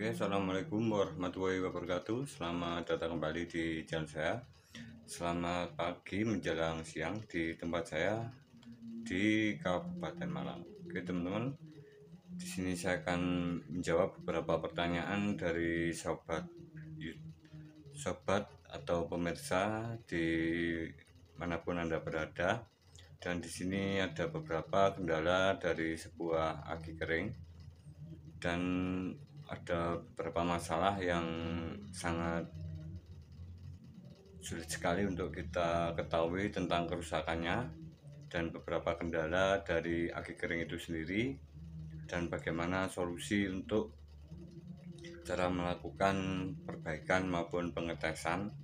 Oke, assalamualaikum warahmatullahi wabarakatuh. Selamat datang kembali di channel saya. Selamat pagi menjelang siang di tempat saya di Kabupaten Malang. Oke, teman-teman, di sini saya akan menjawab beberapa pertanyaan dari sobat atau pemirsa di manapun Anda berada. Dan di sini ada beberapa kendala dari sebuah aki kering dan ada beberapa masalah yang sangat sulit sekali untuk kita ketahui tentang kerusakannya dan beberapa kendala dari aki kering itu sendiri dan bagaimana solusi untuk cara melakukan perbaikan maupun pengetesan.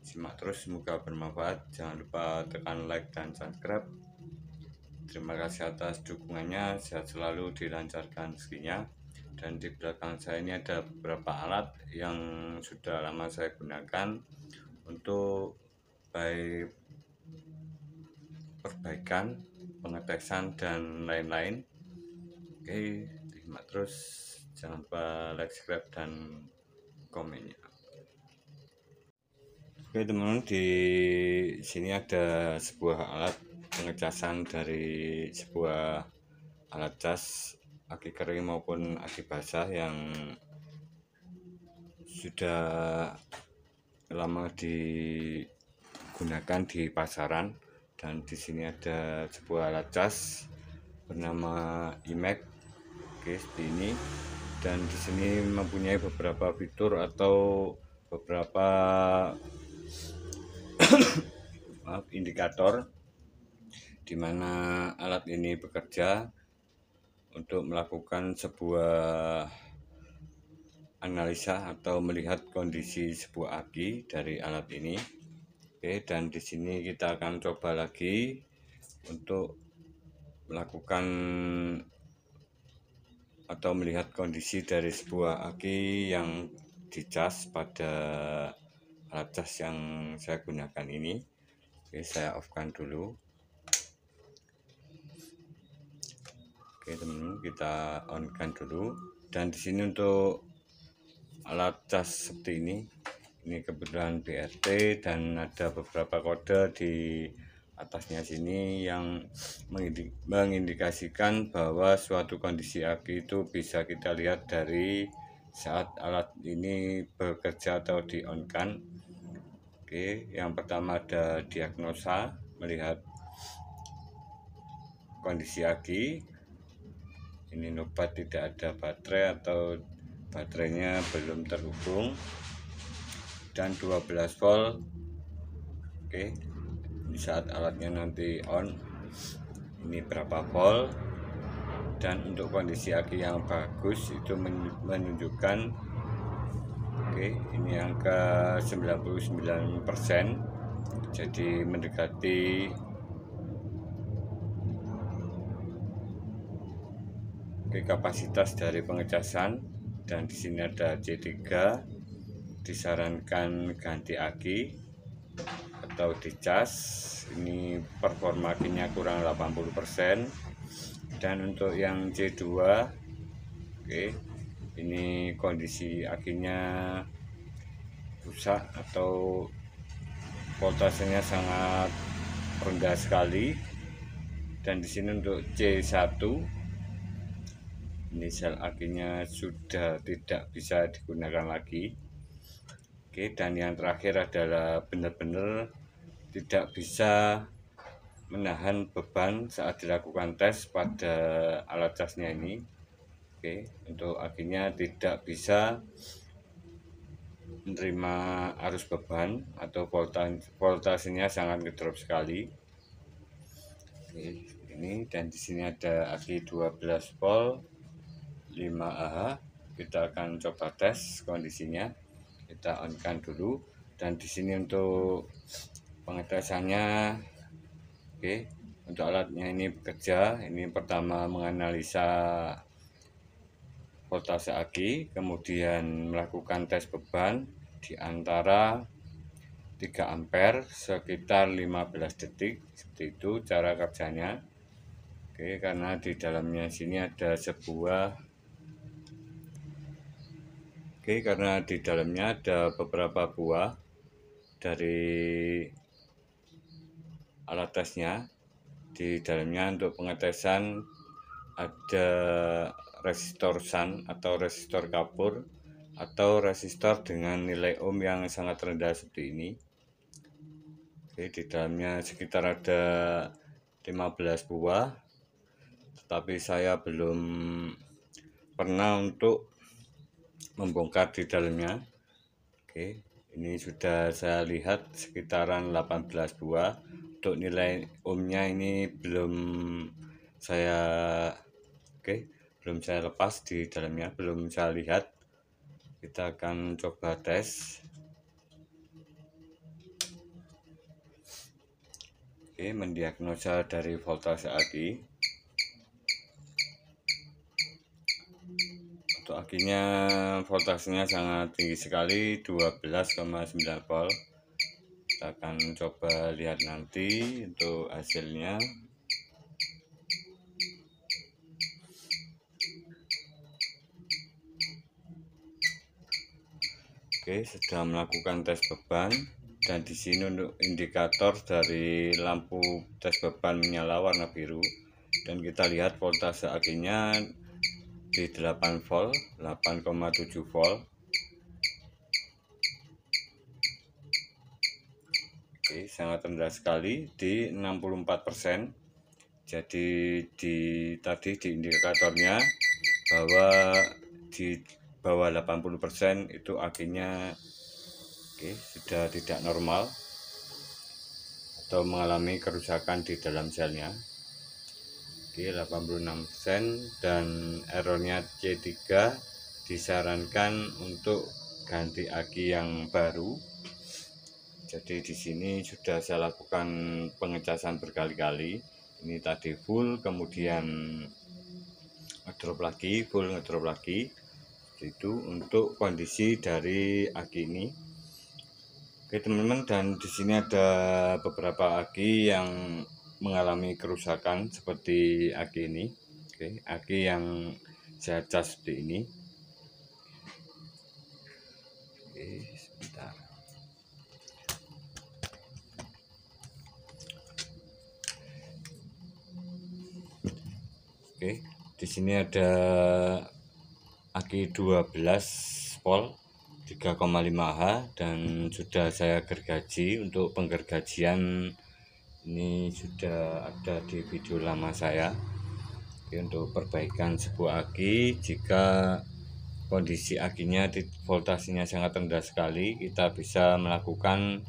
Simak terus, semoga bermanfaat. Jangan lupa tekan like dan subscribe. Terima kasih atas dukungannya, sehat selalu, dilancarkan rezekinya. Dan di belakang saya ini ada beberapa alat yang sudah lama saya gunakan untuk baik perbaikan, pengetesan, dan lain-lain. Oke, simak terus, jangan lupa like, subscribe, dan komennya. Oke teman-teman, di sini ada sebuah alat pengecasan dari sebuah alat cas aki kering maupun aki basah yang sudah lama digunakan di pasaran. Dan di sini ada sebuah alat cas bernama IMEC, oke, seperti ini. Dan di sini mempunyai beberapa fitur atau beberapa indikator di mana alat ini bekerja untuk melakukan sebuah analisa atau melihat kondisi sebuah aki dari alat ini. Oke, dan di sini kita akan coba lagi untuk melakukan atau melihat kondisi dari sebuah aki yang dicas pada alat cas yang saya gunakan ini. Oke, saya off-kan dulu. Oke teman-teman, kita on-kan dulu. Dan di sini untuk alat cas seperti ini kebetulan BRT dan ada beberapa kode di atasnya sini yang mengindikasikan bahwa suatu kondisi aki itu bisa kita lihat dari saat alat ini bekerja atau di on-kan. Oke, yang pertama ada diagnosa, melihat kondisi aki. Ini nobat tidak ada baterai atau baterainya belum terhubung, dan 12 volt. Oke, di saat alatnya nanti on, ini berapa volt. Dan untuk kondisi aki yang bagus itu menunjukkan, oke, ini angka 99%, jadi mendekati kapasitas dari pengecasan. Dan di sini ada C3, disarankan ganti aki atau dicas. Ini performa akinya kurang 80%. Dan untuk yang C2, oke, ini kondisi akinya rusak atau voltasenya sangat rendah sekali. Dan di sini untuk C1, ini sel akinya sudah tidak bisa digunakan lagi. Oke, dan yang terakhir adalah benar-benar tidak bisa menahan beban saat dilakukan tes pada alat casnya ini. Oke, untuk akinya tidak bisa menerima arus beban atau voltasenya sangat ngedrop sekali. Oke, ini. Dan di sini ada aki 12 volt 5Ah. Kita akan coba tes kondisinya. Kita on-kan dulu. Dan di sini untuk pengetesannya, oke, untuk alatnya ini bekerja. Ini pertama menganalisa voltase aki, kemudian melakukan tes beban di antara 3 ampere sekitar 15 detik. Seperti itu cara kerjanya. Oke, karena di dalamnya sini ada sebuah Oke, karena di dalamnya ada beberapa buah dari alat tesnya. Di dalamnya untuk pengetesan ada resistor shunt atau resistor kapur atau resistor dengan nilai ohm yang sangat rendah seperti ini. Oke, di dalamnya sekitar ada 15 buah, tetapi saya belum pernah untuk membongkar di dalamnya. Oke, ini sudah saya lihat sekitaran 18 buah. Untuk nilai ohmnya ini belum saya belum saya lepas di dalamnya, belum saya lihat. Kita akan coba tes. Oke, mendiagnosa dari voltase aki. Untuk akinya voltasenya sangat tinggi sekali, 12,9 volt. Kita akan coba lihat nanti untuk hasilnya. Oke, sudah melakukan tes beban, dan di sini untuk indikator dari lampu tes beban menyala warna biru, dan kita lihat voltase akinya di 8 volt, 8,7 volt. Oke, sangat rendah sekali di 64%. Jadi tadi di indikatornya bahwa di bawah 80% itu akinya sudah tidak normal atau mengalami kerusakan di dalam selnya. 86%, dan errornya C3. Disarankan untuk ganti aki yang baru. Jadi di sini sudah saya lakukan pengecasan berkali-kali. Ini tadi full, kemudian ngedrop lagi, full ngedrop lagi. Itu untuk kondisi dari aki ini. Oke teman-teman, dan di sini ada beberapa aki yang mengalami kerusakan seperti aki ini. Oke, aki yang saya cas seperti ini. Oke, sebentar. Oke, di sini ada aki 12 volt 3,5H, dan sudah saya gergaji. Untuk penggergajian ini sudah ada di video lama saya. Oke, untuk perbaikan sebuah aki, jika kondisi akinya voltasenya sangat rendah sekali, kita bisa melakukan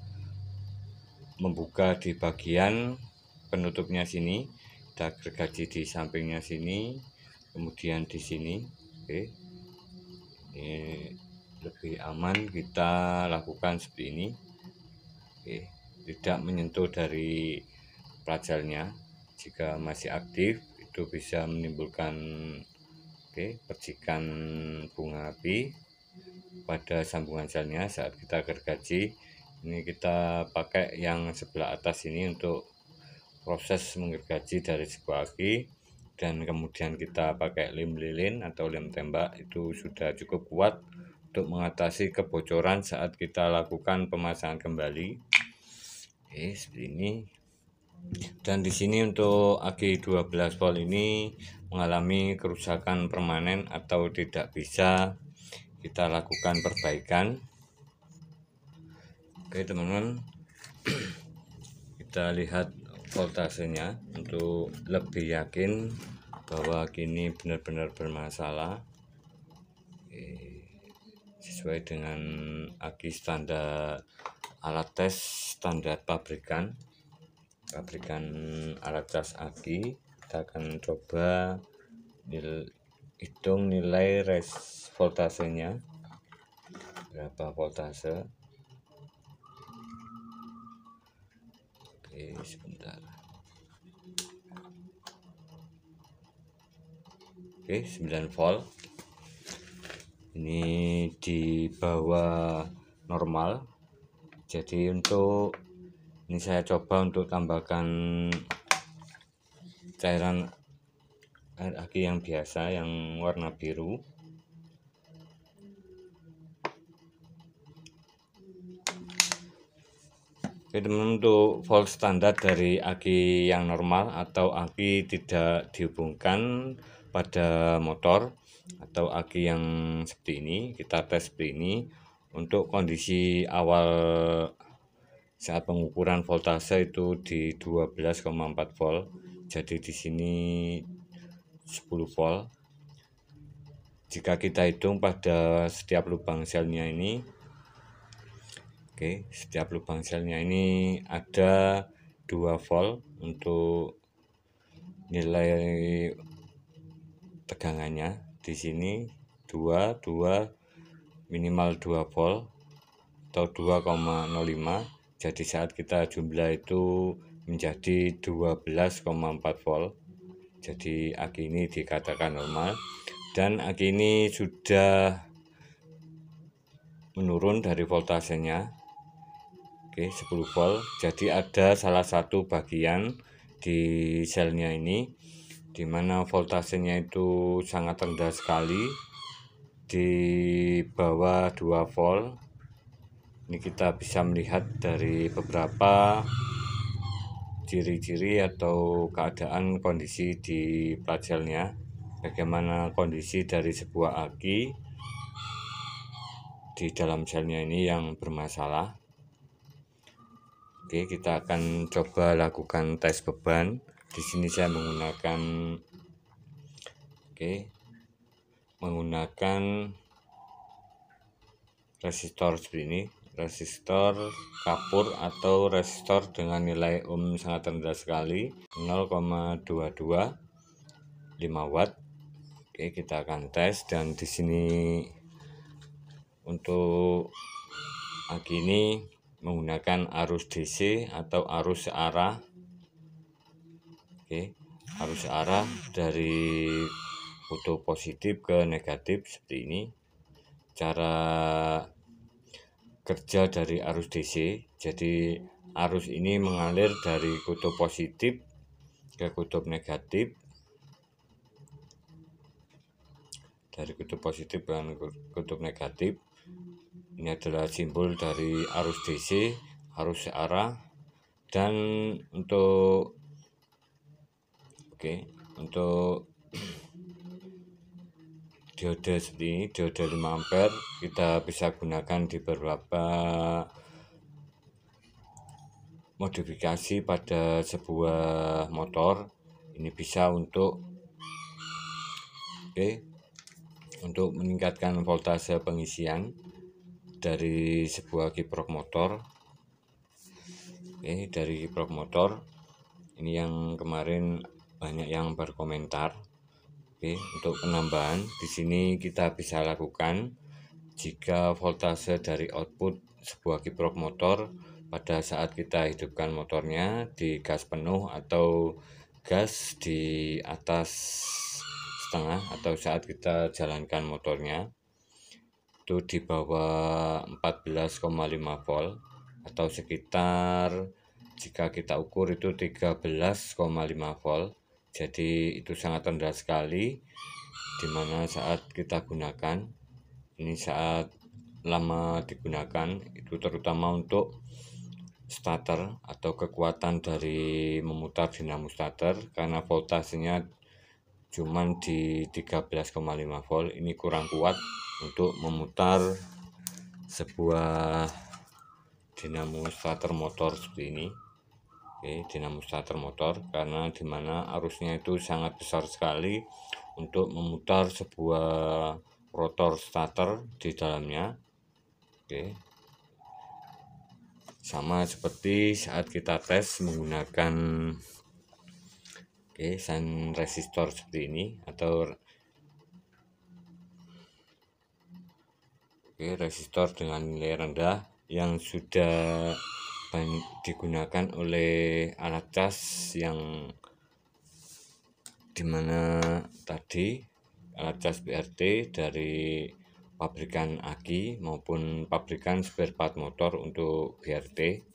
membuka di bagian penutupnya sini. Kita gergaji di sampingnya sini, kemudian di sini. Oke, ini lebih aman kita lakukan seperti ini. Oke, tidak menyentuh dari pelajalnya. Jika masih aktif itu bisa menimbulkan percikan bunga api pada sambungan selnya saat kita gergaji. Ini kita pakai yang sebelah atas ini untuk proses menggergaji dari sebuah aki, dan kemudian kita pakai lem lilin atau lem tembak. Itu sudah cukup kuat untuk mengatasi kebocoran saat kita lakukan pemasangan kembali. Oke, seperti ini. Dan di sini untuk aki 12 volt ini mengalami kerusakan permanen atau tidak bisa kita lakukan perbaikan. Oke teman-teman, kita lihat voltasenya untuk lebih yakin bahwa kini benar-benar bermasalah. Sesuai dengan aki standar, alat tes standar pabrikan alat tes aki. Kita akan coba hitung nilai voltasenya berapa voltase. Oke, sebentar. Oke, 9 volt. Ini di bawah normal. Jadi untuk ini saya coba untuk tambahkan cairan air aki yang biasa yang warna biru. Oke teman-teman, untuk volt standar dari aki yang normal atau aki tidak dihubungkan pada motor atau aki yang seperti ini, kita tes seperti ini. Untuk kondisi awal saat pengukuran voltase itu di 12,4 volt. Jadi di sini 10 volt. Jika kita hitung pada setiap lubang selnya ini, oke, setiap lubang selnya ini ada 2 volt untuk nilai tegangannya. Di sini 2 minimal 2 volt atau 2,05. Jadi saat kita jumlah itu menjadi 12,4 volt. Jadi aki ini dikatakan normal, dan aki ini sudah menurun dari voltasenya. Oke, 10 volt. Jadi ada salah satu bagian di selnya ini dimana voltasenya itu sangat rendah sekali, di bawah 2 volt. Ini kita bisa melihat dari beberapa ciri-ciri atau keadaan kondisi di plat selnya, bagaimana kondisi dari sebuah aki di dalam selnya ini yang bermasalah. Oke, kita akan coba lakukan tes beban. Di sini saya menggunakan resistor seperti ini, resistor kapur atau resistor dengan nilai ohm sangat rendah sekali, 0,225 watt. Oke, kita akan tes, dan di sini untuk aki ini menggunakan arus DC atau arus searah. Oke, arus searah dari kutub positif ke negatif seperti ini. Cara kerja dari arus DC, jadi arus ini mengalir dari kutub positif ke kutub negatif, dari kutub positif ke kutub negatif. Ini adalah simbol dari arus DC, arus searah. Dan untuk diode seperti ini, diode 5 ampere, kita bisa gunakan di beberapa modifikasi pada sebuah motor. Ini bisa untuk meningkatkan voltase pengisian dari sebuah kiprok motor. Dari kiprok motor ini yang kemarin banyak yang berkomentar. Untuk penambahan di sini kita bisa lakukan jika voltase dari output sebuah kiprok motor pada saat kita hidupkan motornya di gas penuh atau gas di atas setengah, atau saat kita jalankan motornya itu di bawah 14,5 volt, atau sekitar jika kita ukur itu 13,5 volt. Jadi itu sangat rendah sekali, dimana saat kita gunakan ini, saat lama digunakan itu, terutama untuk starter atau kekuatan dari memutar dinamo starter, karena voltasenya cuman di 13,5 volt, ini kurang kuat untuk memutar sebuah dinamo starter motor seperti ini. Dinamo starter motor, karena dimana arusnya itu sangat besar sekali untuk memutar sebuah rotor starter di dalamnya. Sama seperti saat kita tes menggunakan shunt resistor seperti ini, atau resistor dengan nilai rendah yang sudah digunakan oleh alat cas, yang dimana tadi alat cas BRT dari pabrikan aki maupun pabrikan spare part motor untuk BRT.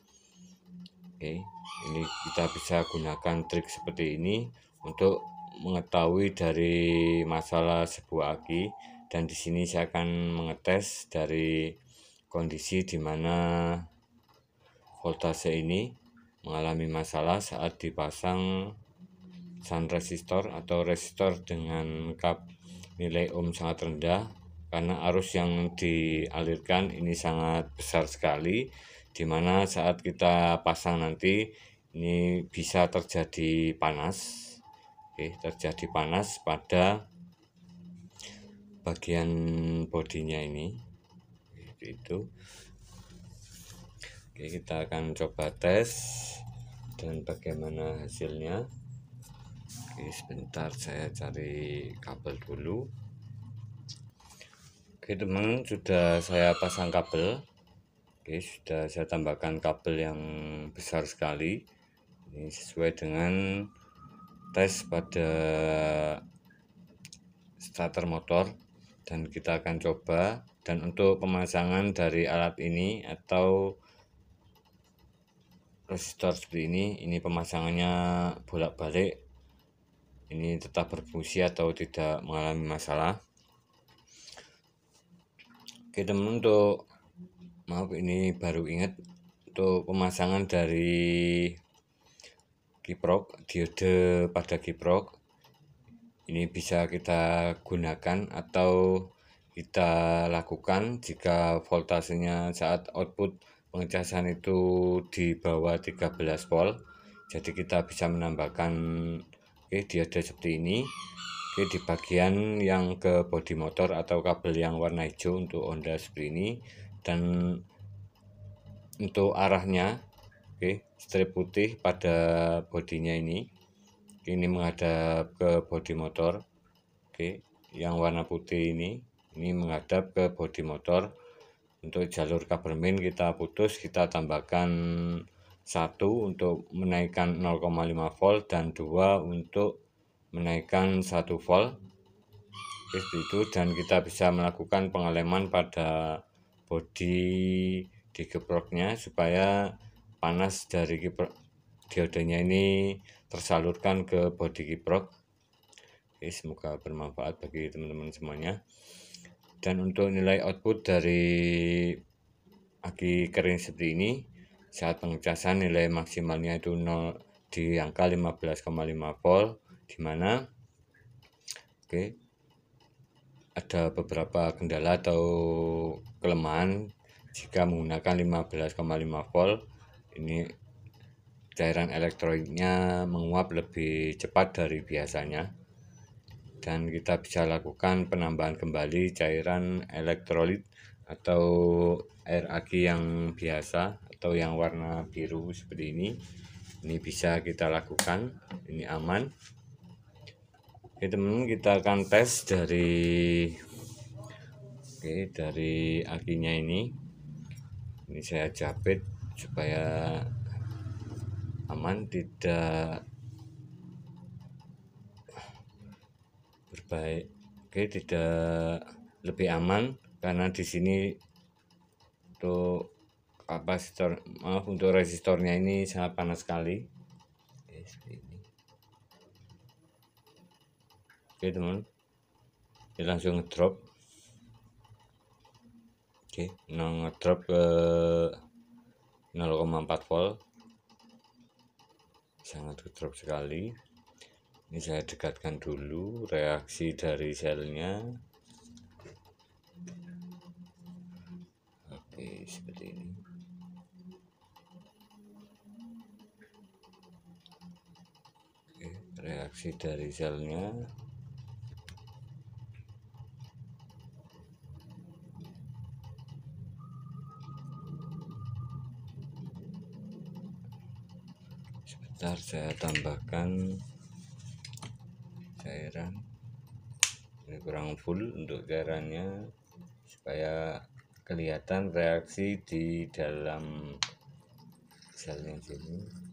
Ini kita bisa gunakan trik seperti ini untuk mengetahui dari masalah sebuah aki. Dan di sini saya akan mengetes dari kondisi dimana voltase ini mengalami masalah saat dipasang shunt resistor atau resistor dengan kap nilai ohm sangat rendah, karena arus yang dialirkan ini sangat besar sekali, dimana saat kita pasang nanti ini bisa terjadi panas. Terjadi panas pada bagian bodinya ini itu. Kita akan coba tes dan bagaimana hasilnya. Sebentar saya cari kabel dulu. Teman, sudah saya pasang kabel. Sudah saya tambahkan kabel yang besar sekali. Ini sesuai dengan tes pada starter motor, dan kita akan coba. Dan untuk pemasangan dari alat ini atau resistor seperti ini pemasangannya bolak-balik, ini tetap berfungsi atau tidak mengalami masalah. Teman, untuk ini baru ingat, untuk pemasangan dari kiprok, diode pada kiprok ini bisa kita gunakan atau kita lakukan jika voltasenya saat output pengecasan itu di bawah 13 volt. Jadi kita bisa menambahkan diode seperti ini di bagian yang ke bodi motor atau kabel yang warna hijau untuk Honda seperti ini. Dan untuk arahnya strip putih pada bodinya ini menghadap ke bodi motor. Yang warna putih ini menghadap ke bodi motor. Untuk jalur cover main kita putus, kita tambahkan 1 untuk menaikkan 0,5 volt dan 2 untuk menaikkan 1 volt. Itu, dan kita bisa melakukan pengeleman pada bodi di kiproknya supaya panas dari kiprok diodenya ini tersalurkan ke bodi kiprok. Semoga bermanfaat bagi teman-teman semuanya. Dan untuk nilai output dari aki kering seperti ini saat pengecasan, nilai maksimalnya itu 0 di angka 15,5 volt, dimana ada beberapa kendala atau kelemahan jika menggunakan 15,5 volt. Ini cairan elektrolitnya menguap lebih cepat dari biasanya, dan kita bisa lakukan penambahan kembali cairan elektrolit atau air aki yang biasa atau yang warna biru seperti ini. Ini bisa kita lakukan, ini aman. Teman-teman, kita akan tes dari akinya ini saya jepit supaya aman, tidak berbaik. Tidak lebih aman karena di sini untuk kapasitor, untuk resistornya ini sangat panas sekali. Teman, ini langsung ngedrop. Ngedrop ke 0,4 volt, sangat ngedrop sekali. Ini saya dekatkan dulu reaksi dari selnya. Seperti ini. Reaksi dari selnya. Sebentar, saya tambahkan cairan. Ini kurang full untuk cairannya supaya kelihatan reaksi di dalam selnya sini.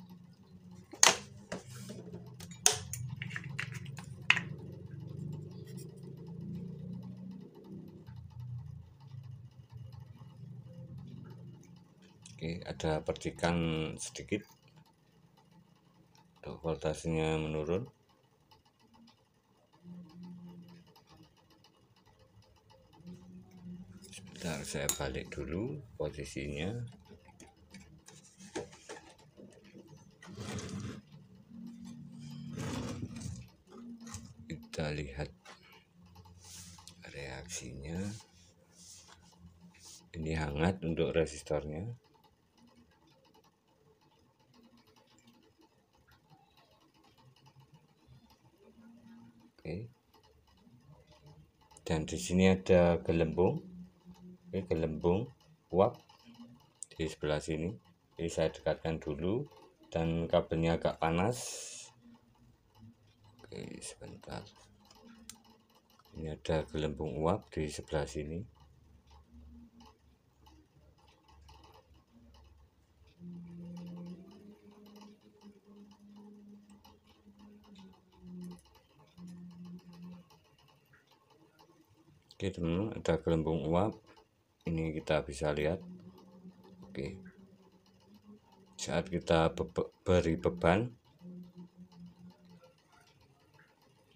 Ada percikan sedikit, untuk voltasenya menurun. Sebentar, saya balik dulu posisinya. lihat reaksinya. Ini hangat untuk resistornya. Oke. Dan di sini ada gelembung. Oke, gelembung uap di sebelah sini. Jadi saya dekatkan dulu, dan kabelnya agak panas. Oke, sebentar. Ini ada gelembung uap di sebelah sini. Oke teman-teman, ada gelembung uap. Ini kita bisa lihat. Oke. Saat kita beri beban.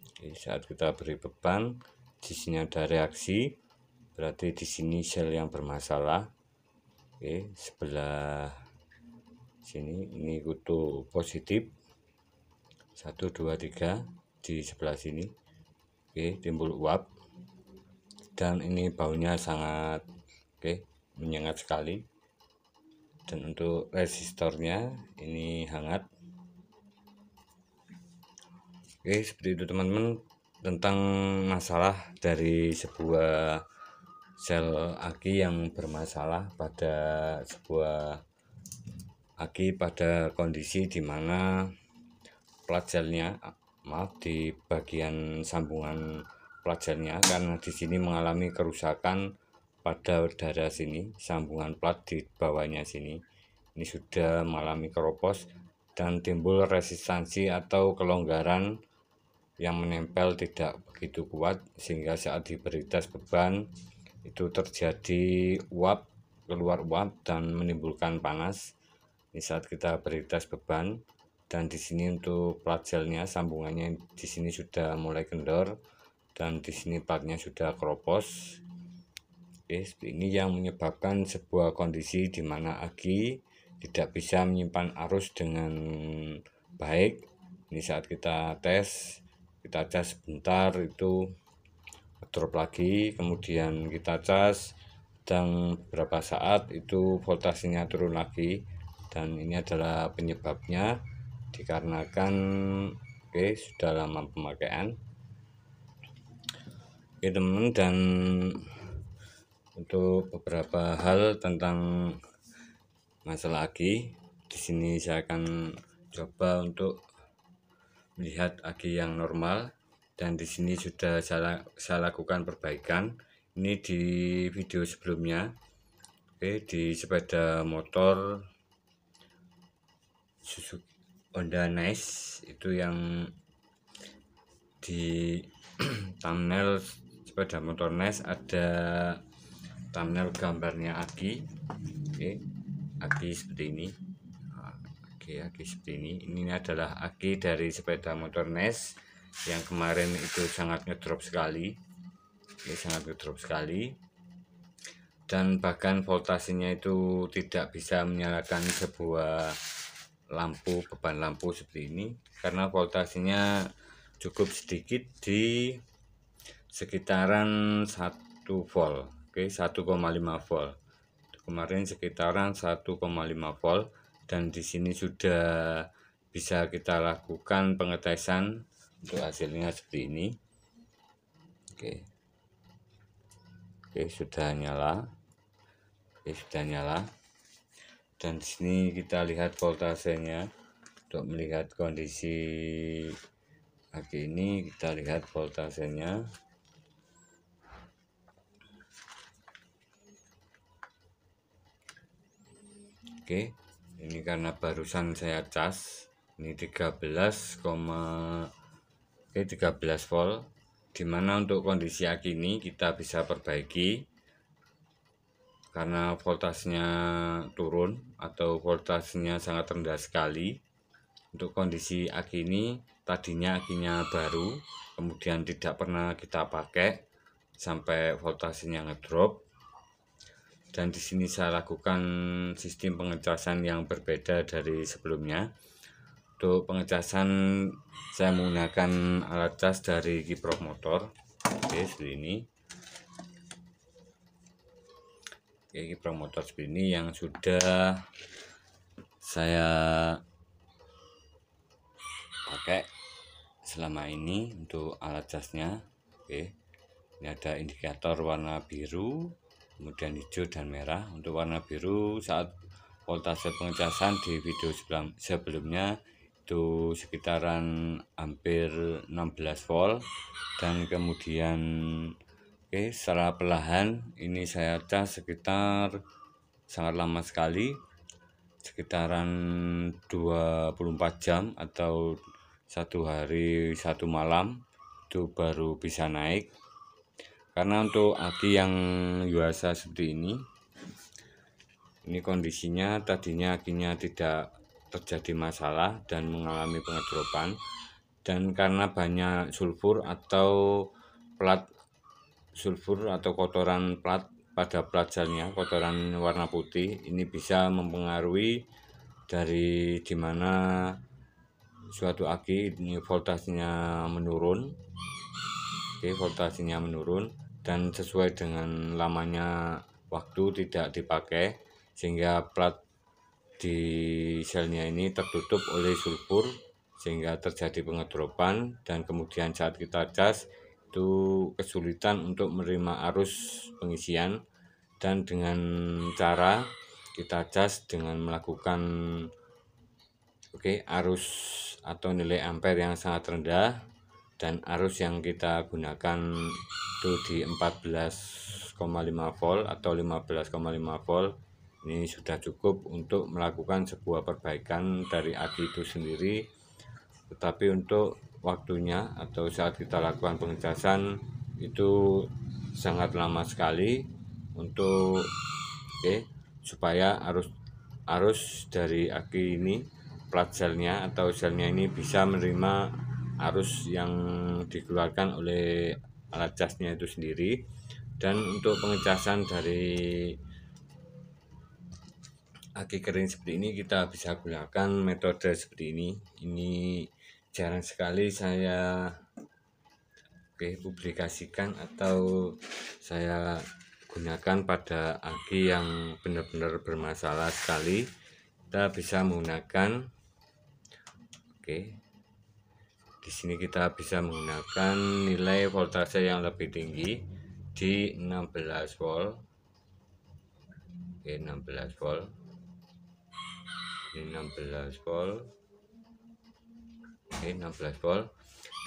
Oke, saat kita beri beban, di sini ada reaksi. Berarti di sini sel yang bermasalah. Oke, sebelah sini ini kutu positif. 1 2 3 di sebelah sini. Oke, timbul uap. Dan ini baunya sangat menyengat sekali. Dan untuk resistornya ini hangat. Oke, seperti itu teman-teman, tentang masalah dari sebuah sel aki yang bermasalah pada sebuah aki pada kondisi dimana plat gelnya, di bagian sambungan plat gelnya, karena di sini mengalami kerusakan pada dada sini, sambungan plat di bawahnya sini ini sudah mengalami keropos dan timbul resistansi atau kelonggaran yang menempel tidak begitu kuat, sehingga saat diberi tes beban itu terjadi uap, keluar uap dan menimbulkan panas. Ini saat kita beri tes beban, dan di sini untuk plat gelnya, sambungannya di sini sudah mulai kendor dan di sini platnya sudah keropos. Oke, ini yang menyebabkan sebuah kondisi di mana aki tidak bisa menyimpan arus dengan baik. Ini saat kita tes sebentar itu drop lagi, kemudian kita cas dan beberapa saat itu voltasenya turun lagi, dan ini adalah penyebabnya dikarenakan sudah lama pemakaian. Oke teman, dan untuk beberapa hal tentang masalah aki, di sini saya akan coba untuk melihat aki yang normal, dan di sini sudah saya lakukan perbaikan. Ini di video sebelumnya. Oke, di sepeda motor Suzuki Honda Nice itu yang di thumbnail sepeda motor Nice ada thumbnail gambarnya aki. Oke, aki seperti ini. Oke, aki seperti ini. Ini adalah aki dari sepeda motor Nice yang kemarin itu sangat ngedrop sekali. Oke, sangat ngedrop sekali. Dan bahkan voltasenya itu tidak bisa menyalakan sebuah lampu, beban lampu seperti ini, karena voltasenya cukup sedikit di sekitaran 1 volt. Oke, 1,5 volt. Kemarin sekitaran 1,5 volt, dan di sini sudah bisa kita lakukan pengetesan. Untuk hasilnya seperti ini. Oke, sudah nyala. Sudah nyala. Dan di sini kita lihat voltasenya. Untuk melihat kondisi aki ini, kita lihat voltasenya. Oke, ini karena barusan saya cas, ini 13 volt, dimana untuk kondisi aki ini kita bisa perbaiki karena voltasenya turun atau voltasenya sangat rendah sekali. Untuk kondisi aki ini, tadinya akinya baru, kemudian tidak pernah kita pakai sampai voltasenya ngedrop. Dan di sini saya lakukan sistem pengecasan yang berbeda dari sebelumnya. Untuk pengecasan saya menggunakan alat cas dari kiprok motor. Oke, seperti ini. Oke, kiprok motor seperti ini yang sudah saya pakai selama ini untuk alat casnya. Oke, ini ada indikator warna biru, kemudian hijau dan merah. Untuk warna biru saat voltase pengecasan di video sebelumnya itu sekitaran hampir 16 volt, dan kemudian secara perlahan ini saya cas sekitar sangat lama sekali, sekitaran 24 jam atau 1 hari 1 malam itu baru bisa naik. Karena untuk aki yang Yuasa seperti ini kondisinya tadinya akinya tidak terjadi masalah dan mengalami pengedropan, dan karena banyak sulfur atau plat sulfur atau kotoran plat pada plat selnya, kotoran warna putih, ini bisa mempengaruhi dari dimana suatu aki ini voltasenya menurun. Oke, voltasenya menurun dan sesuai dengan lamanya waktu tidak dipakai, sehingga plat di selnya ini tertutup oleh sulfur sehingga terjadi pengedropan, dan kemudian saat kita cas itu kesulitan untuk menerima arus pengisian. Dan dengan cara kita cas dengan melakukan arus atau nilai ampere yang sangat rendah, dan arus yang kita gunakan itu di 14,5 volt atau 15,5 volt. Ini sudah cukup untuk melakukan sebuah perbaikan dari aki itu sendiri. Tetapi untuk waktunya atau saat kita lakukan pengecasan itu sangat lama sekali untuk supaya arus dari aki ini, plat selnya atau selnya ini bisa menerima arus yang dikeluarkan oleh alat casnya itu sendiri. Dan untuk pengecasan dari aki kering seperti ini kita bisa gunakan metode seperti ini. Ini jarang sekali saya publikasikan atau saya gunakan pada aki yang benar-benar bermasalah sekali. Kita bisa menggunakan di sini kita bisa menggunakan nilai voltase yang lebih tinggi di 16 volt. 16 volt. Ini 16 volt. 16 volt.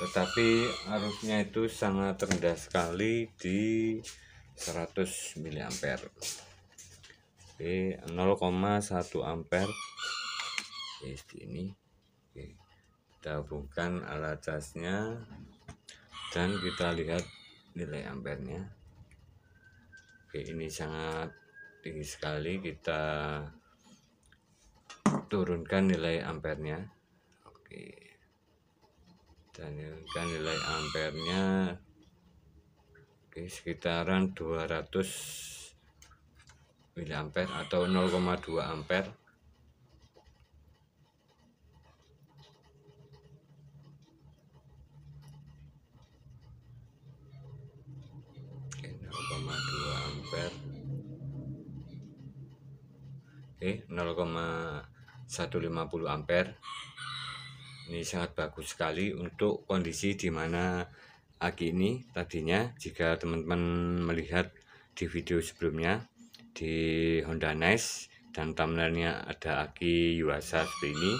Tetapi arusnya itu sangat rendah sekali di 100 mA. 0,1 ampere. Seperti ini. Kita hubungkan alat casnya dan kita lihat nilai ampernya. Ini sangat tinggi sekali, kita turunkan nilai ampernya. Dan nilai ampernya sekitaran 200 mA atau 0,2 ampere. 0,150 ampere. Ini sangat bagus sekali untuk kondisi dimana aki ini tadinya, jika teman-teman melihat di video sebelumnya di Honda Nice dan thumbnailnya ada aki Yuasa seperti ini.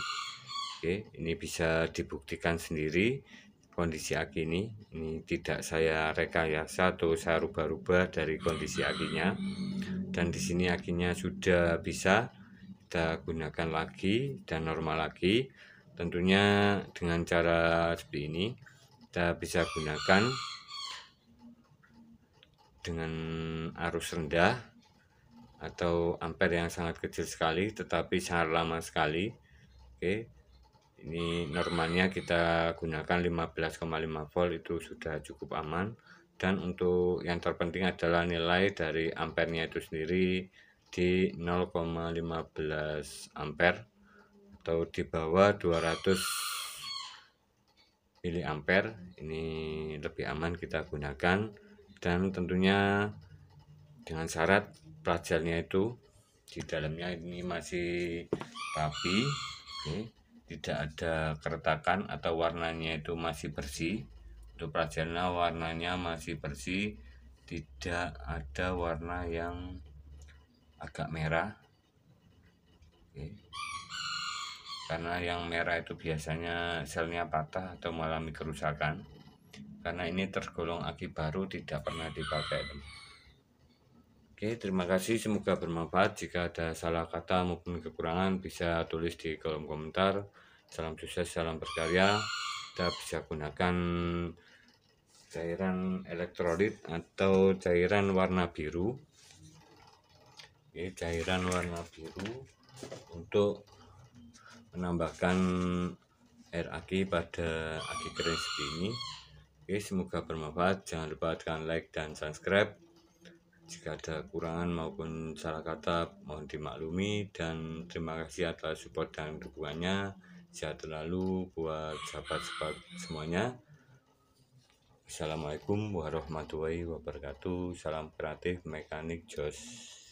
Ini bisa dibuktikan sendiri kondisi aki ini tidak saya rekayasa atau saya rubah-rubah dari kondisi akinya. Dan di sini akinya sudah bisa kita gunakan lagi dan normal lagi. Tentunya dengan cara seperti ini kita bisa gunakan dengan arus rendah atau ampere yang sangat kecil sekali tetapi sangat lama sekali. Ini normalnya kita gunakan 15,5 volt, itu sudah cukup aman. Dan untuk yang terpenting adalah nilai dari ampernya itu sendiri di 0,15 ampere atau di bawah 200 mA. Ini lebih aman kita gunakan, dan tentunya dengan syarat pelajarnya itu di dalamnya ini masih rapi, oke, tidak ada keretakan atau warnanya itu masih bersih. Untuk pelajarnya warnanya masih bersih, tidak ada warna yang agak merah, oke. Karena yang merah itu biasanya selnya patah atau mengalami kerusakan. Karena ini tergolong aki baru, tidak pernah dipakai. Oke, terima kasih, semoga bermanfaat. Jika ada salah kata maupun kekurangan bisa tulis di kolom komentar. Salam sukses, salam berkarya. Kita bisa gunakan cairan elektrolit atau cairan warna biru. Oke, cairan warna biru untuk menambahkan air aki pada aki kering seperti ini. Oke, semoga bermanfaat. Jangan lupa tekan like dan subscribe. Jika ada kurangan maupun salah kata mohon dimaklumi, dan terima kasih atas support dan dukungannya. Sehat selalu buat sahabat-sahabat semuanya. Assalamualaikum warahmatullahi wabarakatuh. Salam kreatif mekanik Jos.